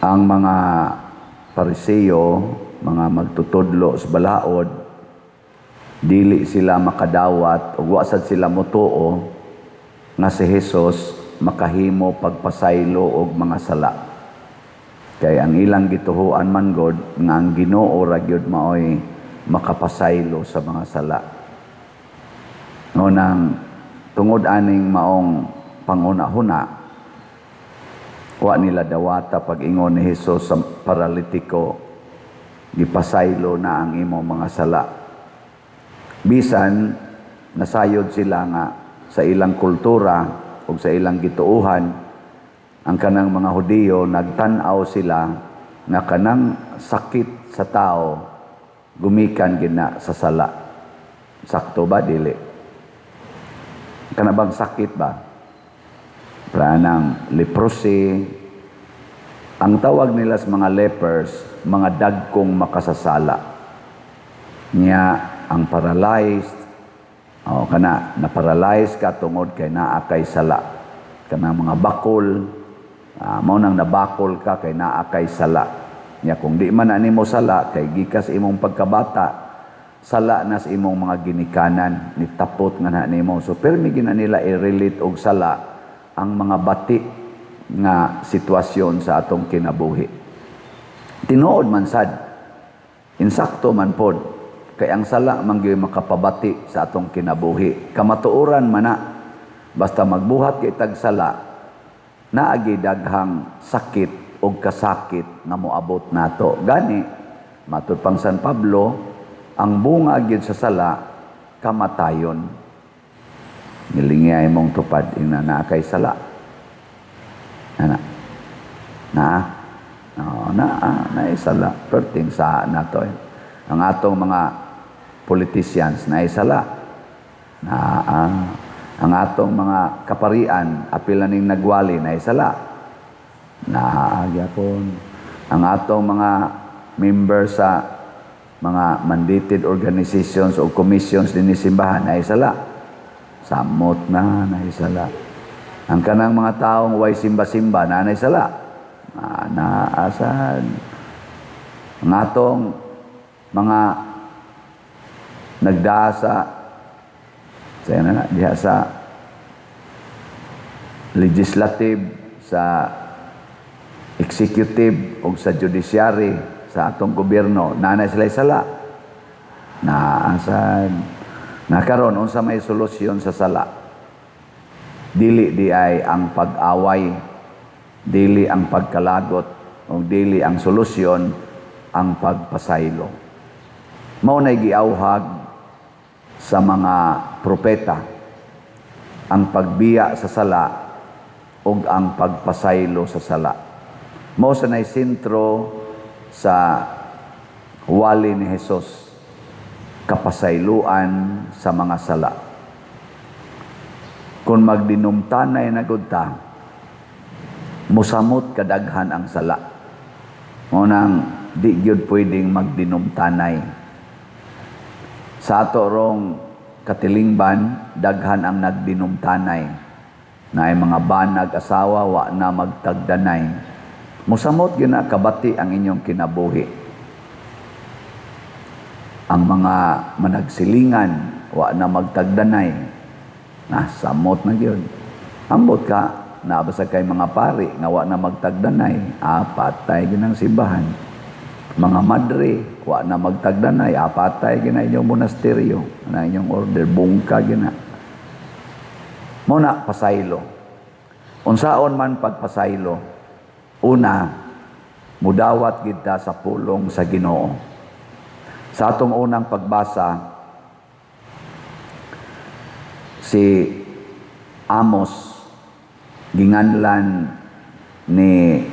ang mga Pariseo, mga magtutudlo sa balaod, dili sila makadawat ug wasad sila motuo nga si Hesus makahimo pagpasaylo og mga sala. Kay ang ilang gituhuan man god nga ang Ginoo ra gyud maoy makapasaylo sa mga sala. Ngunang tungod aning maong panguna-huna, wa nila dawata pag-ingon ni Hesus sa paralitiko, gipasaylo na ang imong mga sala. Bisan nasayod sila nga sa ilang kultura o sa ilang gituuhan, ang kanang mga Hudiyo nagtan-aw sila nga kanang sakit sa tao gumikan gina sa sala. Sakto ba dili? Kanabang sakit ba? Pranang leprosy. Ang tawag nila sa mga lepers, mga dagkong makasasala. Niya ang paralyzed, na-paralyze ka tungod kay naa kay sala. Kanang mga bakol, mao nang nabakol ka kay naa kay sala. Niya kung di man ani mo sala, kay gikas imong pagkabata, sala na sa imong mga ginikanan, nitapot nga na nimo. So permi gina nila i-relate og sala ang mga bati nga sitwasyon sa atong kinabuhi. Tinuod man sad, insakto man pod, kay ang sala man gyud makapabati sa atong kinabuhi. Kamatuoran man na, basta magbuhat kay tag sala, naagi daghang sakit o kasakit nga moabot nato. Gani, matud pang San Pablo, ang bunga gyud sa sala, kamatayon. Nilingay mong tupad ina na kay sala. Naisala. Perting sa nato. Ang atong mga politicians naisala. Ang atong mga kaparian, apil ning nagwali, naisala. Naaagyapon. Ang atong mga members sa mga mandated organizations o commissions din ni simbahan, naisala. Samot na, naisala. Ang kanang mga taong way simba-simba, naisala. Naasan. Ang atong mga nagdasa diha sa legislative, sa executive o sa judiciary sa atong gobyerno, nanay sila sala. Naasan. Nakaroon, unsa may solusyon sa sala? Dili di ay ang pag-away, dili ang pagkalagot, o dili ang solusyon, ang pagpasaylo. Mao na'y giawhag sa mga propeta ang pagbiya sa sala ug ang pagpasaylo sa sala. Mao sa nay sentro sa wali ni Hesus, kapasayloan sa mga sala. Kung magdinumtanay na gud ta, musamot kadaghan ang sala. Unang di gyud pwedeng magdinumtanay. Sa ato rong katilingban, daghan ang nagdinumtanay. Na ay mga banag asawa, wa na magtagdanay. Musamot gyud na kabati ang inyong kinabuhi. Ang mga managsilingan, wa na magtagdanay. Samot na yun. Ambot ka, nabasa kay mga pari, nga wa na magtagdanay, patay ginang simbahan. Mga madre, wa na magtagdanay, patay gina inyong monasteryo, na inyong order, bungka gina. Muna, pasaylo. Unsaon man pagpasaylo, una, mudawat kita sa pulong sa Ginoo. Sa atong unang pagbasa, si Amos, ginganlan ni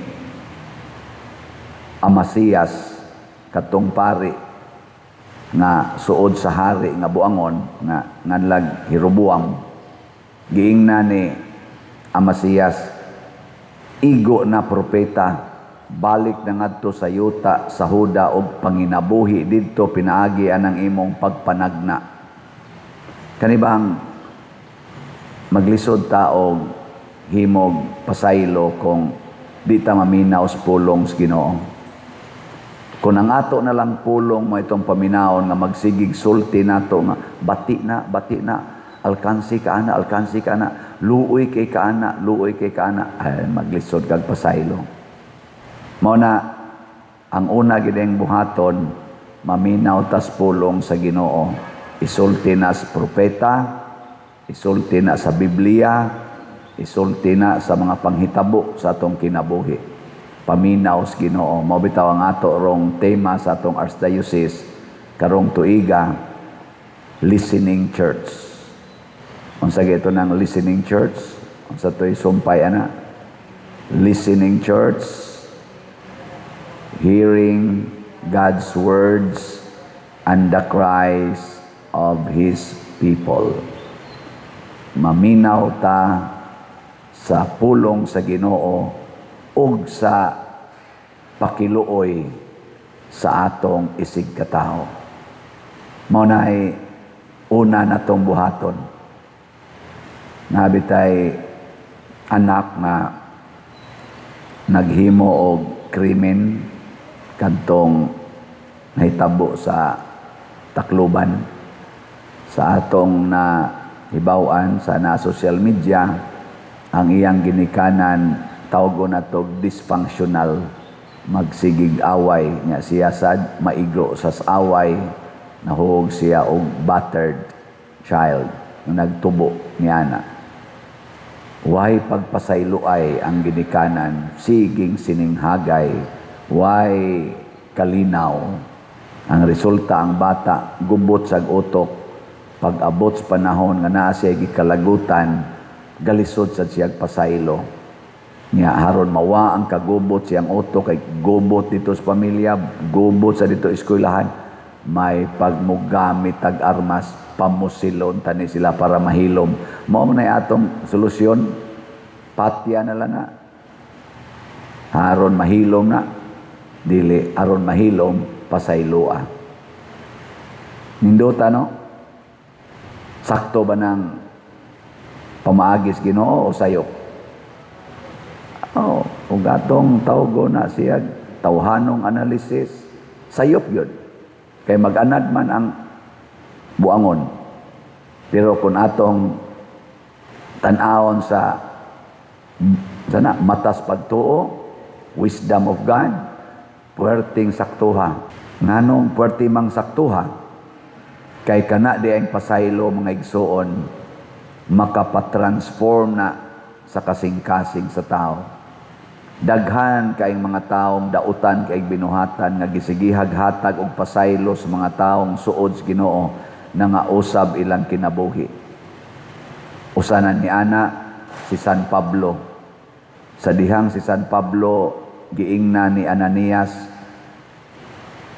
Amasias, katong pari, nga suod sa hari, nga buangon, nga nganlag Jeroboam. Giingna ni Amasias, igo na propeta, balik na ngadto sa yuta sa Huda og panginabuhi didto pinaagi anang imong pagpanagna. Kani bang maglisod ta og himog pasaylo kung di ta maminaw sa pulong sa Ginoo. Kung ang ato na lang pulong mo itong paminawon nga magsigig sulti nato nga bati na, alkansi ka na, luoy kay ka na, ay maglisod kag pasaylo. Mao na ang una gideng buhaton, maminaw tas pulong sa Ginoo. Isulti na sa propeta, isulti na sa Biblia, isulti na sa mga panghitabo sa atong kinabuhi. Paminaw sa Ginoo. Mao bitaw ang ato rong tema sa atong Archdiocese karong tuiga, listening church. Unsa gito nang listening church? Unsa toy sumpay ana? Listening church, hearing God's words and the cries of His people. Maminaw ta sa pulong sa Ginoo ug sa pakiluoy sa atong isig katawo. Mao na ay una natong buhaton. Nabitay anak nga naghimo og krimen kadtong nahitabo sa Tacloban. Sa atong na hibaw-an sa social media, ang iyang ginikanan tawgo na to dysfunctional, magsigig away nga siya sad maigro sa away, nahuog siya og battered child nga nagtubo niya na. Way pagpasayloay ang ginikanan, siging sininghagay, way kalinaw. Ang resulta, ang bata gubot sa utok, pag-abot sa panahon nga naa siya gikalagutan, galisod sa siyag pasaylo. Nga haron mawa ang kagubot siyang utok, kay gubot dito sa pamilya, gubot sa dito eskwelahan, may pagmugamit tag armas, pamusilon tani sila para mahilom. Mao na atong solusyon, patya na lang na. Haron mahilom na, dili aron mahilom pasayloa. Nindota no? Sakto ba ng pamaagis Ginoo o sayok? Kung atong tawgo na siya tawhanong analysis, sayop yun. Kay mag-anad man ang buangon. Pero kung atong tanawon sa matas pagtuo, wisdom of God, puwerteng saktuha. Nganong puwerte mang saktuha? Kay kana di ang pasaylo mga igsuon, makapatransform na sa kasing-kasing sa tao. Daghan kaing mga taong dautan kaing binuhatan nga gisigihag-hatag og pasaylo sa mga taong suod sa Ginoo na nga usab ilang kinabuhi. Usanan ni ana si San Pablo. Sa dihang si San Pablo giingna ni Ananias,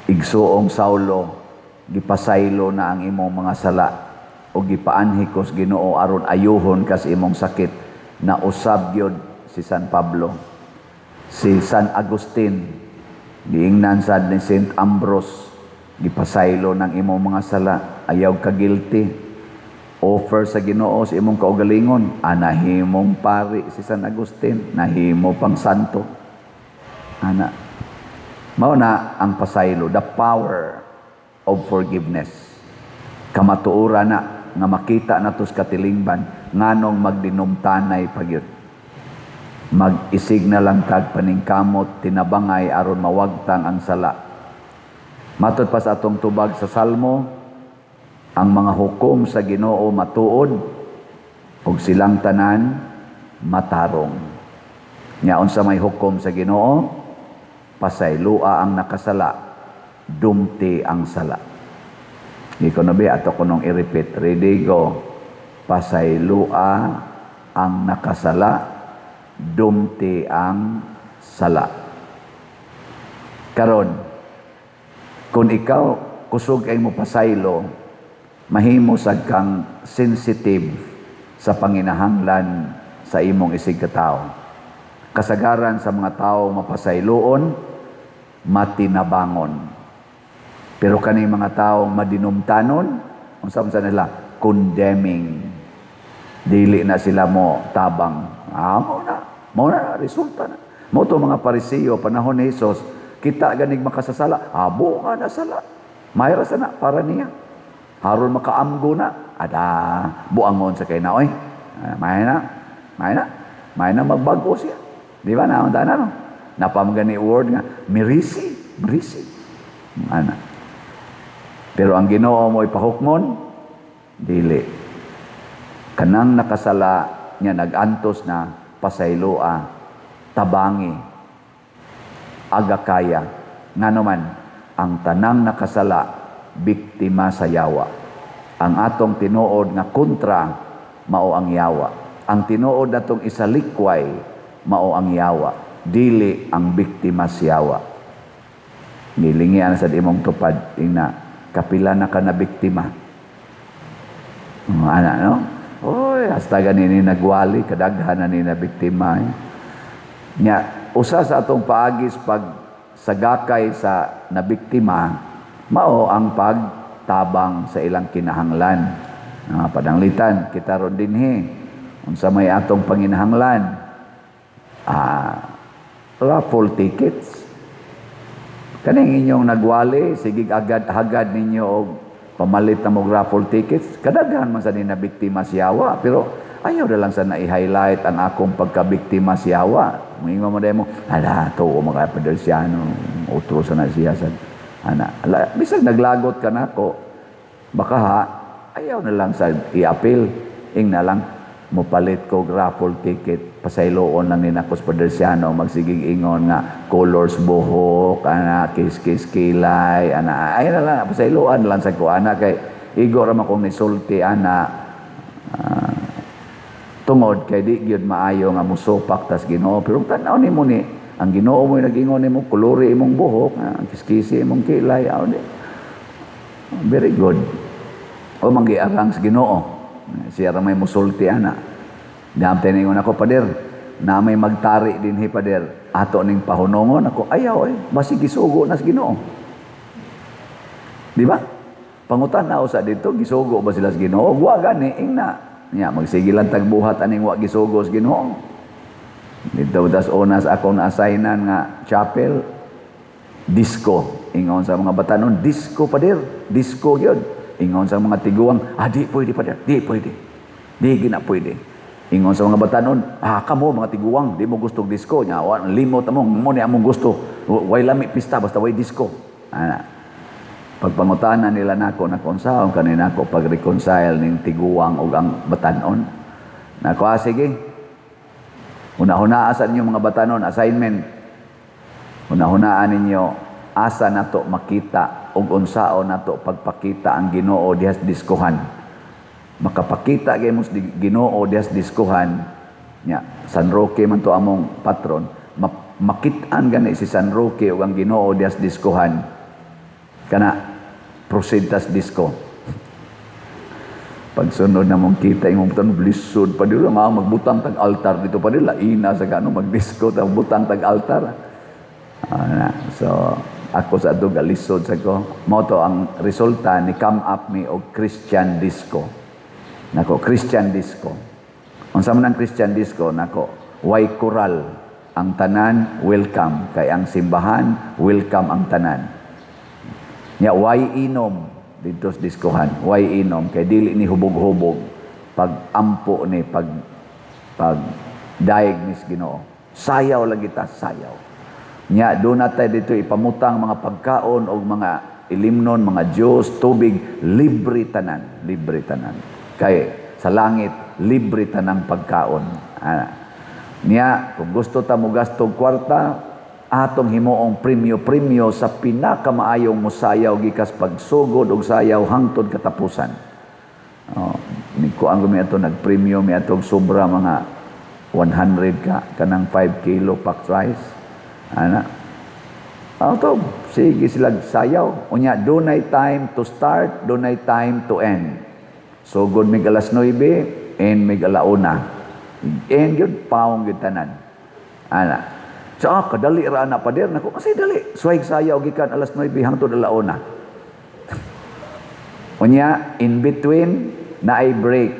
igsuong Saulo, gipasaylo na ang imong mga sala o gipaanhikos Ginoo aron ayuhon kas imong sakit, na usab gyud si San Pablo. Si San Agustin, giingnan sad ni Saint Ambrose, gipasaylo ng imong mga sala, ayaw ka guilty. Offer sa Ginoo sa imong kaugalingon, nahimong pari si San Agustin, nahimo pang santo. Ana, mao na ang pasaylo, the power of forgiveness. Kamatuura na nga makita nato sa katilingban nganong magdinumtanay pagyud. Mag-isig na lang tag paningkamot, tinabangay aron mawagtang ang sala. Matod pa sa atong tubag sa Salmo, ang mga hukom sa Ginoo matuod ug silang tanan matarong. Nya unsa may hukom sa Ginoo? Pasaylua ang nakasala, dumti ang sala. Iko na ba ato kunong i-repeat? Ready, go. Pasaylua ang nakasala, dumti ang sala. Karon, kung ikaw kusog ay mo pasaylo, mahimo sad kang sensitive sa panginahanglan sa imong isig katao. Kasagaran sa mga tao mapasayloon, matinabangon. Pero kani mga tao madinumtanon, unsa nila? Condemning. Dili na sila mo tabang. Mo na resulta na. Mo to mga Pariseo panahon ni Hesus, kita ganig makasasala, abo nga na sala. Mayra sana para niya. Haron makaamgo na, ada buangon sa kay na oy. May na magbago siya. Di ba na no? Napamgani word nga mercy. Ana. Pero ang Ginoo mo ipahukmon dili. Kanang nakasala niya nagantos na pasayloa, tabangi, agakaya, ngano man ang tanang nakasala biktima sa yawa. Ang atong tinuod nga kontra mao ang yawa. Ang tinuod natong isalikway mao ang yawa. Dili ang biktima sa yawa. Nilingian sa imong tupad ina kapila na ka na biktima. Ana no? Oy, hasta ganini nagwali kadaghan na ni na biktima. Nya usa sa atong paagis pag sagakay sa nabiktima mao ang pagtabang sa ilang kinahanglan. Padanglitan kita ron dinhi unsa may atong panginahanglan. Raffle tickets. Kaning inyong nagwali, sige agad-hagad ninyo og pamalit na mong raffle tickets. Kadaghan man sa na biktima siyawa, pero ayaw na lang sa na-highlight ang akong pagkabiktima siyawa. Mga mo dahil mo, to mga Padersiano, utro sa na siya sa, bisag naglagot ka na ko, baka ayaw na lang sa i-appeal, na lang, mupalit ko raffle ticket, pasayloon lang ni Nakos Padersiano, magsigig ingon nga, colors buhok, kiss kilay, ayaw na lang, pasayloan lang sa ko, kay igor naman kong nisulti, tungod kay di gyud maayo nga musupak tas Ginoo, pero tanaw nimo ni ang Ginoo mo nag-ingon nimo kolore imong buhok, kiskisi imong kilay, very good. O manggiarang sa Ginoo. Siya ra may musulti Damtay ningon ako pader, na may magtari dinhi pader. Ato ning pahunongon ako, ayaw basi gisugo na sa Ginoo. Di ba? Pangutan na sa dito, gisugo ba sila sa Ginoo? Wa gani ingna. Nya magsigilan tagbuhat aning wa gisugo sa Ginoo. Dito das onas akong na-assignan nga chapel disco. Ingon sa mga batanon, disco pader, disco gyud. Ingon sa mga tiguang, di pwede pader, di pwede. Di gina pwede. Ingon sa mga batanon, kamo mga tiguang, di mo gusto disco nya, limot mo ni among gusto. Way lami pista basta way disco. Pagpangutanan nila nako na kung saan kanina ako pag-reconcile ning tiguang o ang batanon. Nako, sige. Una-hunaan sa inyo mga batanon, assignment. Una-hunaan ninyo, asa na to makita o unsao na to pagpakita ang Ginoo dihas diskuhan. Makapakita kayo mo Ginoo dihas diskuhan. San Roque man to among patron. Makitaan gani si San Roque o ang Ginoo dihas diskuhan. Kana proceed tas disco. Pagsunod na mong kita imong butang blisod pa dilo nga magbutang tag altar dito pa dila ina sa kano magdisco tag butang tag altar. So ako sa adto galisod sa ko mo to ang resulta ni come up me og Christian disco. Nako Christian disco. Unsa man ang Christian disco nako way choral ang tanan welcome kay ang simbahan welcome ang tanan. Nya way inom dito sa diskohan, way inom kay dili ni hubog-hubog pag ampo ni pag daig ni Ginoo. Sayaw lagi ta, sayaw. Nya do na tayo dito ipamutang mga pagkaon o mga ilimnon, mga Diyos, tubig, libre tanan, libre tanan. Kay sa langit libre tanang pagkaon. Nya kung gusto ta mo gasto kwarta, atong himuong premyo sa pinakamaayong musayaw gikas pagsugod og sayaw hangtod katapusan. Kuan mi ato nagpremyo mi atong sobra mga 100 ka kanang 5 kilo packed rice. Sige sila sayaw. Unya dunay time to start, dunay time to end. Sugod mig alas 9, end mig alauna. End gyud paong gyud tanan. So, kadali ra na pader nako kasi dali. Suway sayaw gikan alas 9 hangtod alauna. Unya in between na ay break.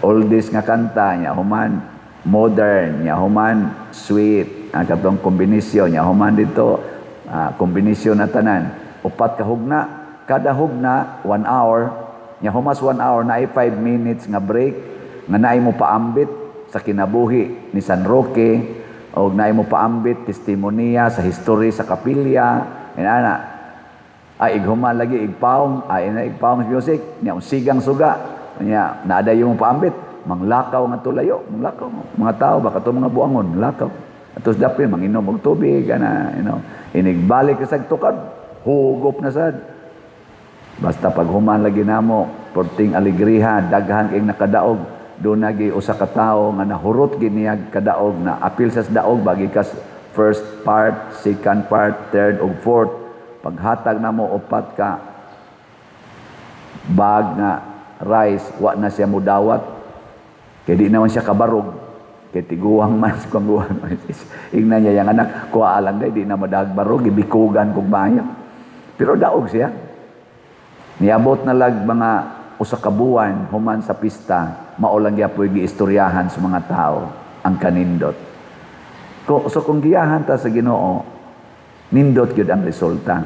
Oldies nga kanta nya human modern, nya human sweet, ang katong kombinasyon, nya human dito, kombinasyon na tanan. Upat ka hugna, kada hugna 1 hour, nya humas 1 hour na 5 minutes nga break, nga naay mo paambit sa kinabuhi ni San Roque, o naay mo paambit testimonya sa history sa kapilya, inana. Ay ighuman lagi igpaong, ay na igpaong music, nya sigang suga, nya naada yung paambit, manglakaw nga tulayo, manglakaw mga tao baka to mga buangon, lakaw. Atos dapat manginom og tubig ana, inigbalik sa tukad, hugop na sad. Basta pag human lagi namo, porting aligriha, daghan kay nakadaog, doon nagi usa ka tawo nga nahurot giniyag kadaog na apil sa daog bagi kas first part, second part, third ug fourth. Paghatag namo upat ka bag nga rice, wa na siya mudawat. Kay di naman siya kabarog. Kay tiguang man sa kwanguhan. Ingnan niya yung anak, kuha lang day, di na madagbarog, ibikugan kong bayan. Pero daog siya. Niabot na lag mga usa ka buwan, human sa pista, maulang niya po giistoryahan sa mga tao, ang kanindot. So kung giyahan ta sa Ginoo, nindot yun ang resulta.